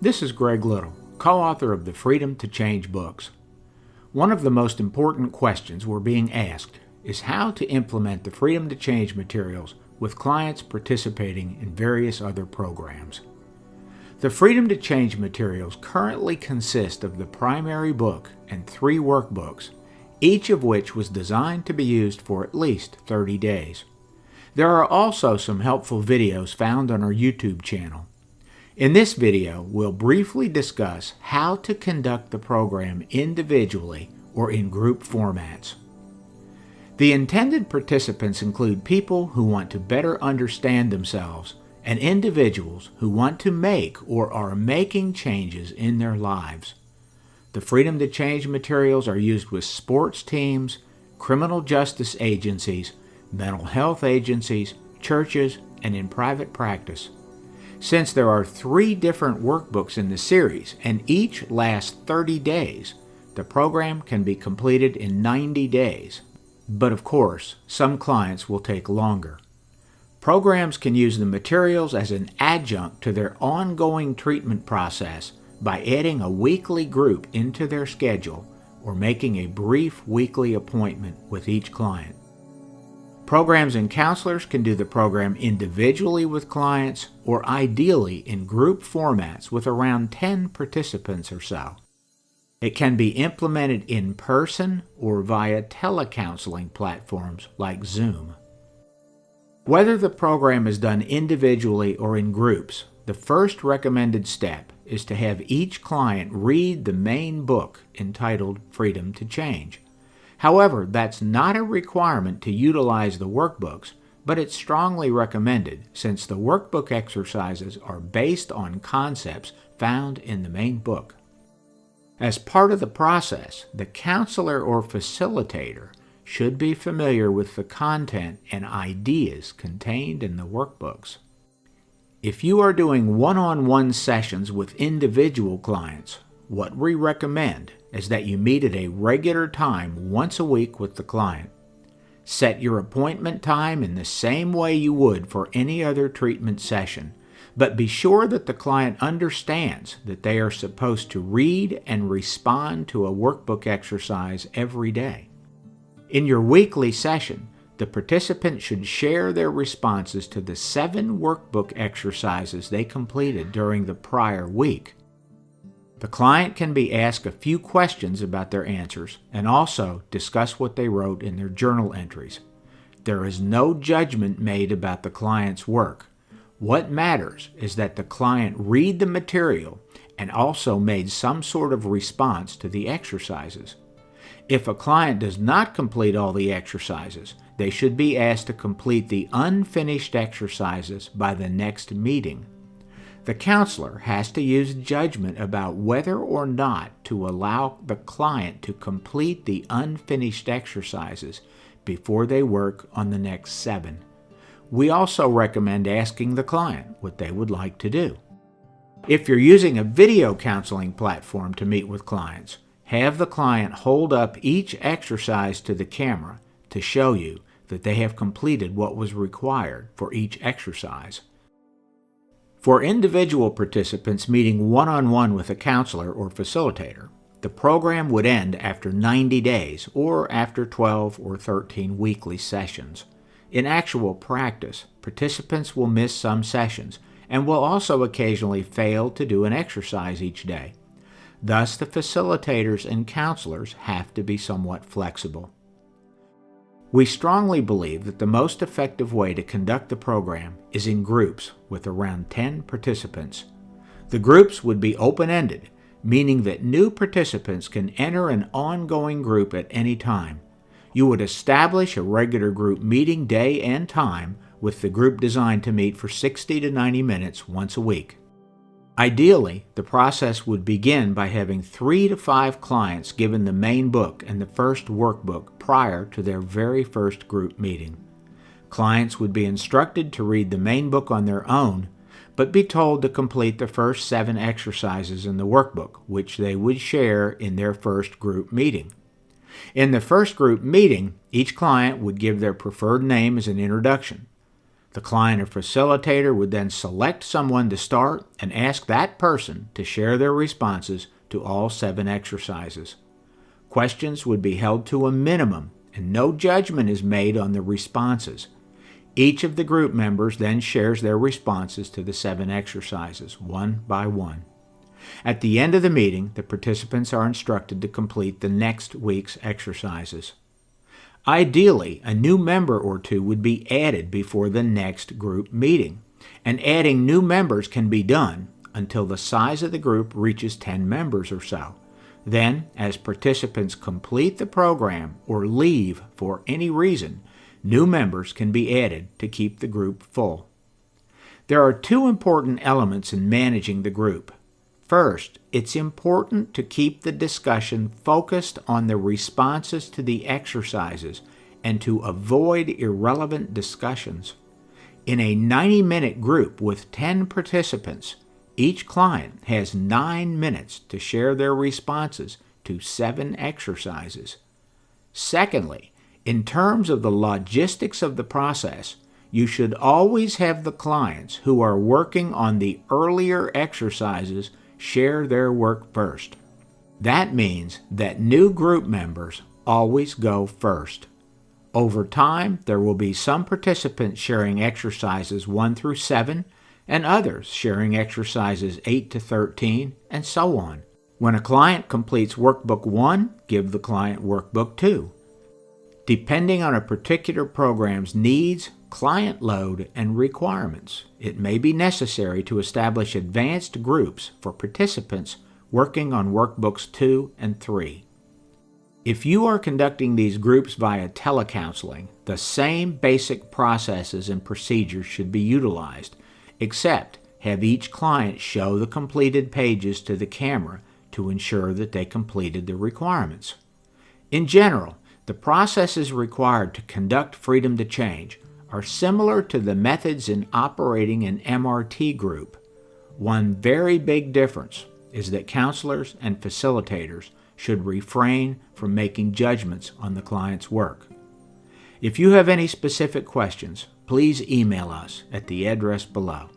This is Greg Little, co-author of the Freedom to Change books. One of the most important questions we're being asked is how to implement the Freedom to Change materials with clients participating in various other programs. The Freedom to Change materials currently consist of the primary book and 3 workbooks, each of which was designed to be used for at least 30 days. There are also some helpful videos found on our YouTube channel. In this video, we'll briefly discuss how to conduct the program individually or in group formats. The intended participants include people who want to better understand themselves and individuals who want to make or are making changes in their lives. The Freedom to Change materials are used with sports teams, criminal justice agencies, mental health agencies, churches, and in private practice. Since there are 3 different workbooks in the series and each lasts 30 days, the program can be completed in 90 days. But of course, some clients will take longer. Programs can use the materials as an adjunct to their ongoing treatment process by adding a weekly group into their schedule or making a brief weekly appointment with each client. Programs and counselors can do the program individually with clients or ideally in group formats with around 10 participants or so. It can be implemented in person or via telecounseling platforms like Zoom. Whether the program is done individually or in groups, the first recommended step is to have each client read the main book entitled Freedom to Change. However, that's not a requirement to utilize the workbooks, but it's strongly recommended since the workbook exercises are based on concepts found in the main book. As part of the process, the counselor or facilitator should be familiar with the content and ideas contained in the workbooks. If you are doing one-on-one sessions with individual clients, what we recommend is that you meet at a regular time once a week with the client. Set your appointment time in the same way you would for any other treatment session, but be sure that the client understands that they are supposed to read and respond to a workbook exercise every day. In your weekly session, the participant should share their responses to the 7 workbook exercises they completed during the prior week. The client can be asked a few questions about their answers and also discuss what they wrote in their journal entries. There is no judgment made about the client's work. What matters is that the client read the material and also made some sort of response to the exercises. If a client does not complete all the exercises, they should be asked to complete the unfinished exercises by the next meeting. The counselor has to use judgment about whether or not to allow the client to complete the unfinished exercises before they work on the next 7. We also recommend asking the client what they would like to do. If you're using a video counseling platform to meet with clients, have the client hold up each exercise to the camera to show you that they have completed what was required for each exercise. For individual participants meeting one-on-one with a counselor or facilitator, the program would end after 90 days or after 12 or 13 weekly sessions. In actual practice, participants will miss some sessions and will also occasionally fail to do an exercise each day. Thus, the facilitators and counselors have to be somewhat flexible. We strongly believe that the most effective way to conduct the program is in groups with around 10 participants. The groups would be open-ended, meaning that new participants can enter an ongoing group at any time. You would establish a regular group meeting day and time with the group designed to meet for 60 to 90 minutes once a week. Ideally, the process would begin by having 3 to 5 clients given the main book and the first workbook prior to their very first group meeting. Clients would be instructed to read the main book on their own, but be told to complete the first 7 exercises in the workbook, which they would share in their first group meeting. In the first group meeting, each client would give their preferred name as an introduction. The client or facilitator would then select someone to start and ask that person to share their responses to all 7 exercises. Questions would be held to a minimum, and no judgment is made on the responses. Each of the group members then shares their responses to the 7 exercises, one by one. At the end of the meeting, the participants are instructed to complete the next week's exercises. Ideally, a new member or 2 would be added before the next group meeting, and adding new members can be done until the size of the group reaches 10 members or so. Then, as participants complete the program or leave for any reason, new members can be added to keep the group full. There are 2 important elements in managing the group. First, it's important to keep the discussion focused on the responses to the exercises and to avoid irrelevant discussions. In a 90-minute group with 10 participants, each client has 9 minutes to share their responses to 7 exercises. Secondly, in terms of the logistics of the process, you should always have the clients who are working on the earlier exercises share their work first. That means that new group members always go first. Over time, there will be some participants sharing exercises 1 through 7, and others sharing exercises 8 to 13, and so on. When a client completes Workbook 1, give the client Workbook 2. Depending on a particular program's needs, client load, and requirements, it may be necessary to establish advanced groups for participants working on Workbooks 2 and 3. If you are conducting these groups via telecounseling, the same basic processes and procedures should be utilized, except have each client show the completed pages to the camera to ensure that they completed the requirements. In general, the processes required to conduct Freedom to Change are similar to the methods in operating an MRT group. One very big difference is that counselors and facilitators should refrain from making judgments on the client's work. If you have any specific questions, please email us at the address below.